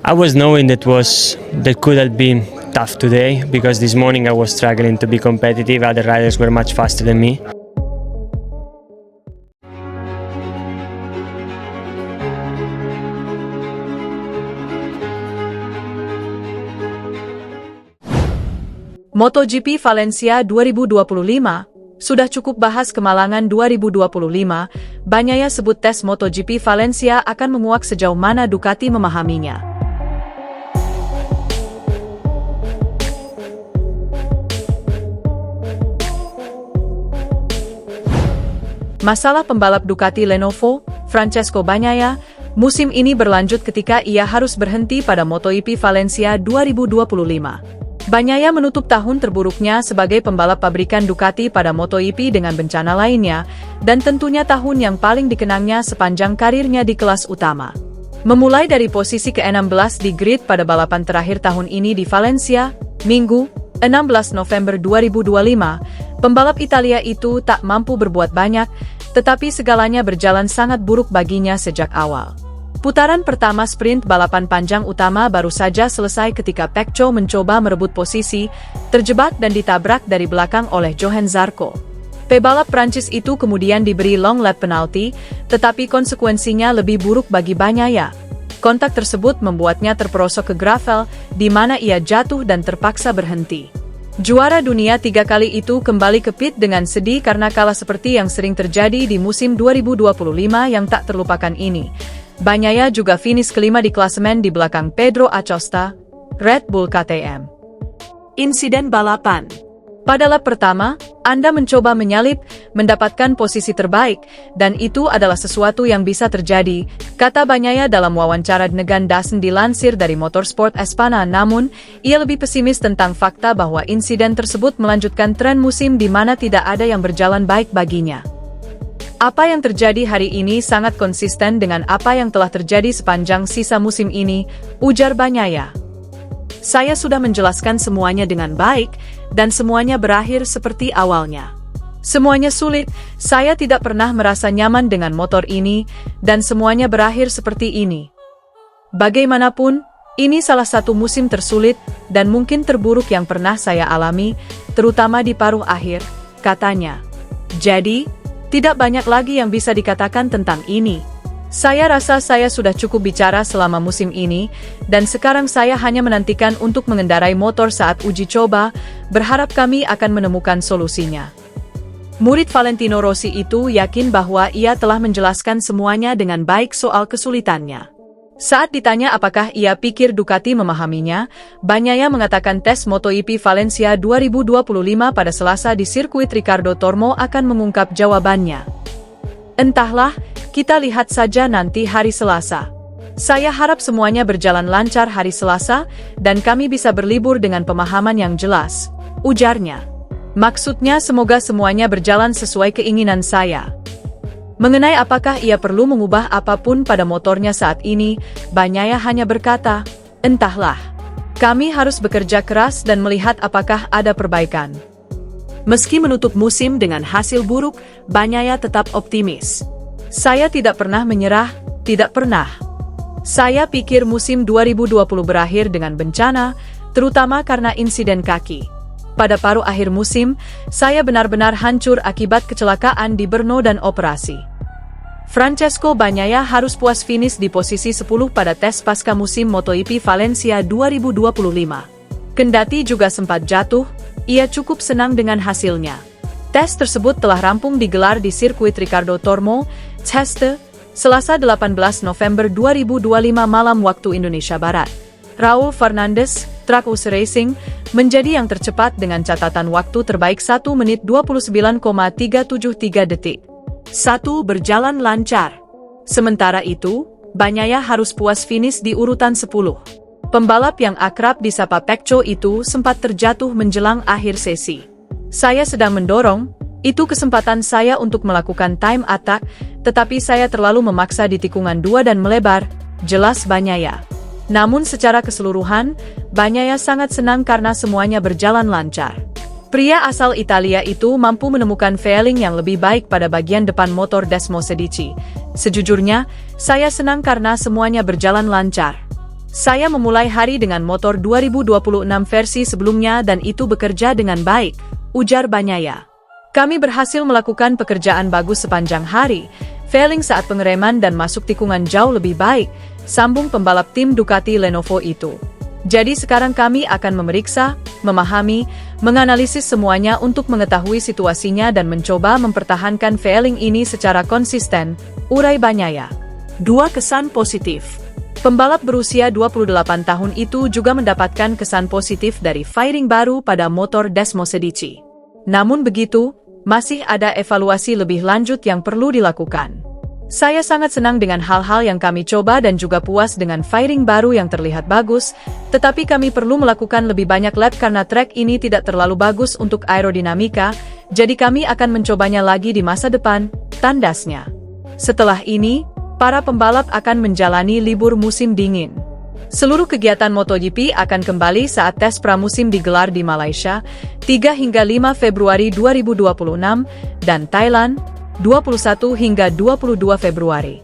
I was knowing that could have been tough today because this morning I was struggling to be competitive. Other riders were much faster than me. MotoGP Valencia 2025, sudah cukup bahas kemalangan 2025, Bagnaia sebut tes MotoGP Valencia akan menguak sejauh mana Ducati memahaminya. Masalah pembalap Ducati Lenovo, Francesco Bagnaia, musim ini berlanjut ketika ia harus berhenti pada MotoGP Valencia 2025. Bagnaia menutup tahun terburuknya sebagai pembalap pabrikan Ducati pada MotoGP dengan bencana lainnya, dan tentunya tahun yang paling dikenangnya sepanjang karirnya di kelas utama. Memulai dari posisi ke-16 di grid pada balapan terakhir tahun ini di Valencia, Minggu, 16 November 2025, pembalap Italia itu tak mampu berbuat banyak, tetapi segalanya berjalan sangat buruk baginya sejak awal. Putaran pertama sprint balapan panjang utama baru saja selesai ketika Pecco mencoba merebut posisi, terjebak dan ditabrak dari belakang oleh Johann Zarco. Pebalap Prancis itu kemudian diberi long lap penalti, tetapi konsekuensinya lebih buruk bagi Bagnaia. Kontak tersebut membuatnya terperosok ke gravel, di mana ia jatuh dan terpaksa berhenti. Juara dunia 3 kali itu kembali ke pit dengan sedih karena kalah seperti yang sering terjadi di musim 2025 yang tak terlupakan ini. Bagnaia juga finish kelima di klasemen di belakang Pedro Acosta, Red Bull KTM. Insiden balapan. Pada lap pertama, Anda mencoba menyalip, mendapatkan posisi terbaik, dan itu adalah sesuatu yang bisa terjadi, kata Bagnaia dalam wawancara dengan Dazn dilansir dari Motorsport Espana. Namun, ia lebih pesimis tentang fakta bahwa insiden tersebut melanjutkan tren musim di mana tidak ada yang berjalan baik baginya. Apa yang terjadi hari ini sangat konsisten dengan apa yang telah terjadi sepanjang sisa musim ini, ujar Bagnaia. Saya sudah menjelaskan semuanya dengan baik, dan semuanya berakhir seperti awalnya. Semuanya sulit, saya tidak pernah merasa nyaman dengan motor ini, dan semuanya berakhir seperti ini. Bagaimanapun, ini salah satu musim tersulit, dan mungkin terburuk yang pernah saya alami, terutama di paruh akhir, katanya. Jadi, tidak banyak lagi yang bisa dikatakan tentang ini. Saya rasa saya sudah cukup bicara selama musim ini, dan sekarang saya hanya menantikan untuk mengendarai motor saat uji coba, berharap kami akan menemukan solusinya. Murid Valentino Rossi itu yakin bahwa ia telah menjelaskan semuanya dengan baik soal kesulitannya. Saat ditanya apakah ia pikir Ducati memahaminya, Bagnaia mengatakan tes MotoGP Valencia 2025 pada Selasa di sirkuit Ricardo Tormo akan mengungkap jawabannya. Entahlah, kita lihat saja nanti hari Selasa. Saya harap semuanya berjalan lancar hari Selasa, dan kami bisa berlibur dengan pemahaman yang jelas, ujarnya. Maksudnya semoga semuanya berjalan sesuai keinginan saya. Mengenai apakah ia perlu mengubah apapun pada motornya saat ini, Bagnaia hanya berkata, entahlah. Kami harus bekerja keras dan melihat apakah ada perbaikan. Meski menutup musim dengan hasil buruk, Bagnaia tetap optimis. Saya tidak pernah menyerah, tidak pernah. Saya pikir musim 2020 berakhir dengan bencana, terutama karena insiden kaki. Pada paruh akhir musim, saya benar-benar hancur akibat kecelakaan di Brno dan operasi. Francesco Bagnaia harus puas finish di posisi 10 pada tes pasca musim MotoGP Valencia 2025. Kendati juga sempat jatuh, ia cukup senang dengan hasilnya. Tes tersebut telah rampung digelar di sirkuit Ricardo Tormo, Ceste, Selasa 18 November 2025 malam waktu Indonesia Barat. Raul Fernandez, Trackhouse Racing, menjadi yang tercepat dengan catatan waktu terbaik 1 menit 29,373 detik. 1 berjalan lancar. Sementara itu, Bagnaia harus puas finish di urutan 10. Pembalap yang akrab disapa Pecco itu sempat terjatuh menjelang akhir sesi. Saya sedang mendorong, itu kesempatan saya untuk melakukan time attack, tetapi saya terlalu memaksa di tikungan 2 dan melebar, jelas Bagnaia. Namun secara keseluruhan, Bagnaia sangat senang karena semuanya berjalan lancar. Pria asal Italia itu mampu menemukan failing yang lebih baik pada bagian depan motor Desmo Sedici. Sejujurnya, saya senang karena semuanya berjalan lancar. Saya memulai hari dengan motor 2026 versi sebelumnya dan itu bekerja dengan baik, ujar Bagnaia. Kami berhasil melakukan pekerjaan bagus sepanjang hari, failing saat pengereman dan masuk tikungan jauh lebih baik, sambung pembalap tim Ducati Lenovo itu. Jadi sekarang kami akan memeriksa, memahami, menganalisis semuanya untuk mengetahui situasinya dan mencoba mempertahankan failing ini secara konsisten, urai Bagnaia. 2 kesan positif. Pembalap berusia 28 tahun itu juga mendapatkan kesan positif dari fairing baru pada motor Desmo Sedici. Namun begitu, masih ada evaluasi lebih lanjut yang perlu dilakukan. Saya sangat senang dengan hal-hal yang kami coba dan juga puas dengan fairing baru yang terlihat bagus, tetapi kami perlu melakukan lebih banyak lap karena trek ini tidak terlalu bagus untuk aerodinamika, jadi kami akan mencobanya lagi di masa depan, tandasnya. Setelah ini, para pembalap akan menjalani libur musim dingin. Seluruh kegiatan MotoGP akan kembali saat tes pramusim digelar di Malaysia, 3 hingga 5 Februari 2026, dan Thailand, 21 hingga 22 Februari.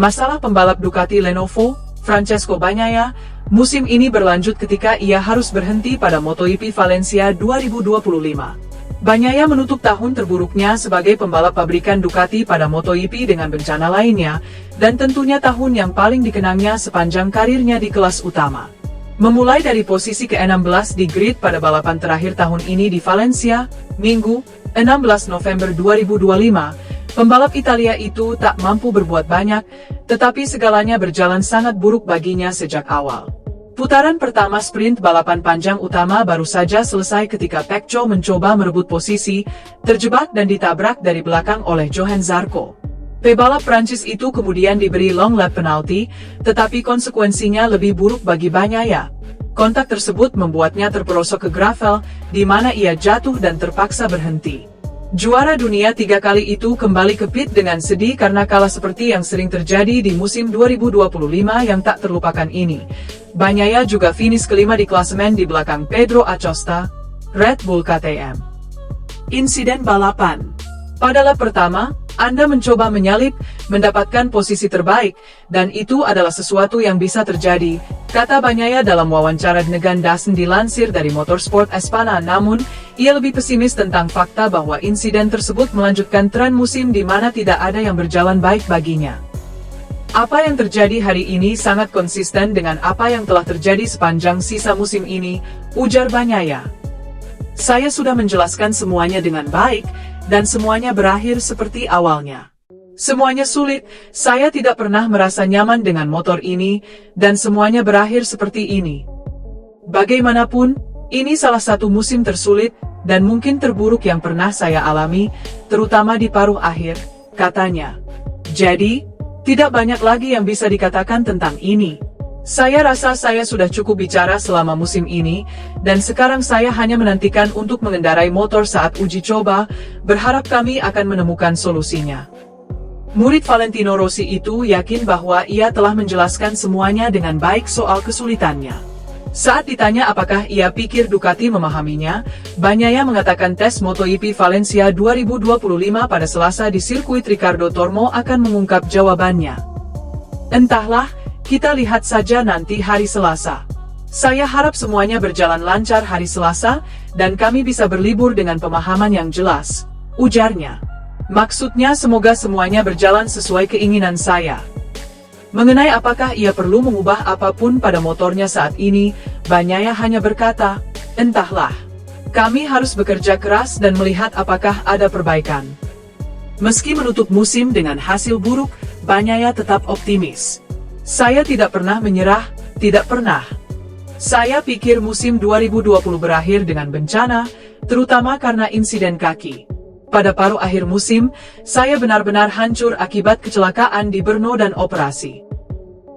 Masalah pembalap Ducati Lenovo, Francesco Bagnaia, musim ini berlanjut ketika ia harus berhenti pada MotoGP Valencia 2025. Bagnaia menutup tahun terburuknya sebagai pembalap pabrikan Ducati pada MotoGP dengan bencana lainnya, dan tentunya tahun yang paling dikenangnya sepanjang karirnya di kelas utama. Memulai dari posisi ke-16 di grid pada balapan terakhir tahun ini di Valencia, Minggu, 16 November 2025, pembalap Italia itu tak mampu berbuat banyak, tetapi segalanya berjalan sangat buruk baginya sejak awal. Putaran pertama sprint balapan panjang utama baru saja selesai ketika Pecco mencoba merebut posisi, terjebak dan ditabrak dari belakang oleh Johann Zarco. Pebalap Prancis itu kemudian diberi long lap penalti, tetapi konsekuensinya lebih buruk bagi Bagnaia. Kontak tersebut membuatnya terperosok ke gravel, di mana ia jatuh dan terpaksa berhenti. Juara dunia 3 kali itu kembali ke pit dengan sedih karena kalah seperti yang sering terjadi di musim 2025 yang tak terlupakan ini. Bagnaia juga finish kelima di klasemen di belakang Pedro Acosta, Red Bull KTM. Insiden balapan. Pada lap pertama, Anda mencoba menyalip, mendapatkan posisi terbaik, dan itu adalah sesuatu yang bisa terjadi, kata Bagnaia dalam wawancara dengan Dasen dilansir dari Motorsport Espana. Namun, ia lebih pesimis tentang fakta bahwa insiden tersebut melanjutkan tren musim di mana tidak ada yang berjalan baik baginya. Apa yang terjadi hari ini sangat konsisten dengan apa yang telah terjadi sepanjang sisa musim ini, ujar Bagnaia. Saya sudah menjelaskan semuanya dengan baik, dan semuanya berakhir seperti awalnya. Semuanya sulit, saya tidak pernah merasa nyaman dengan motor ini, dan semuanya berakhir seperti ini. Bagaimanapun, ini salah satu musim tersulit, dan mungkin terburuk yang pernah saya alami, terutama di paruh akhir, katanya. Jadi, tidak banyak lagi yang bisa dikatakan tentang ini. Saya rasa saya sudah cukup bicara selama musim ini, dan sekarang saya hanya menantikan untuk mengendarai motor saat uji coba, berharap kami akan menemukan solusinya. Murid Valentino Rossi itu yakin bahwa ia telah menjelaskan semuanya dengan baik soal kesulitannya. Saat ditanya apakah ia pikir Ducati memahaminya, Bagnaia mengatakan tes MotoGP Valencia 2025 pada Selasa di sirkuit Ricardo Tormo akan mengungkap jawabannya. Entahlah, kita lihat saja nanti hari Selasa. Saya harap semuanya berjalan lancar hari Selasa, dan kami bisa berlibur dengan pemahaman yang jelas, ujarnya. Maksudnya semoga semuanya berjalan sesuai keinginan saya. Mengenai apakah ia perlu mengubah apapun pada motornya saat ini, Bagnaia hanya berkata, entahlah. Kami harus bekerja keras dan melihat apakah ada perbaikan. Meski menutup musim dengan hasil buruk, Bagnaia tetap optimis. Saya tidak pernah menyerah, tidak pernah. Saya pikir musim 2020 berakhir dengan bencana, terutama karena insiden kaki. Pada paruh akhir musim, saya benar-benar hancur akibat kecelakaan di Brno dan operasi.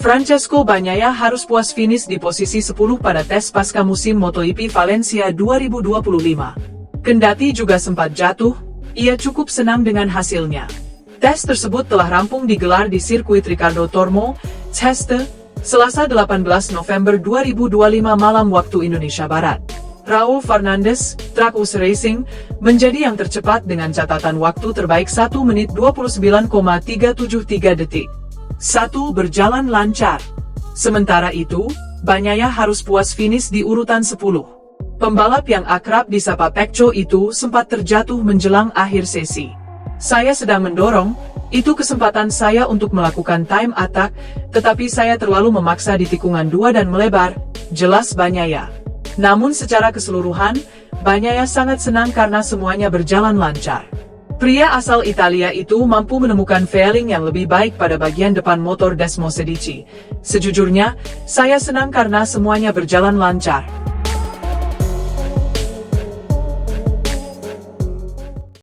Francesco Bagnaia harus puas finish di posisi 10 pada tes pasca musim MotoGP Valencia 2025. Kendati juga sempat jatuh, ia cukup senang dengan hasilnya. Tes tersebut telah rampung digelar di sirkuit Ricardo Tormo, Teste, Selasa 18 November 2025 malam waktu Indonesia Barat. Raul Fernandez, Track US Racing, menjadi yang tercepat dengan catatan waktu terbaik 1 menit 29,373 detik. 1. Berjalan lancar. Sementara itu, Bagnaia harus puas finish di urutan 10. Pembalap yang akrab disapa Pecco itu sempat terjatuh menjelang akhir sesi. Saya sedang mendorong, itu kesempatan saya untuk melakukan time attack, tetapi saya terlalu memaksa di tikungan 2 dan melebar, jelas Bagnaia. Namun secara keseluruhan, Bagnaia sangat senang karena semuanya berjalan lancar. Pria asal Italia itu mampu menemukan failing yang lebih baik pada bagian depan motor Desmo Sedici. Sejujurnya, saya senang karena semuanya berjalan lancar.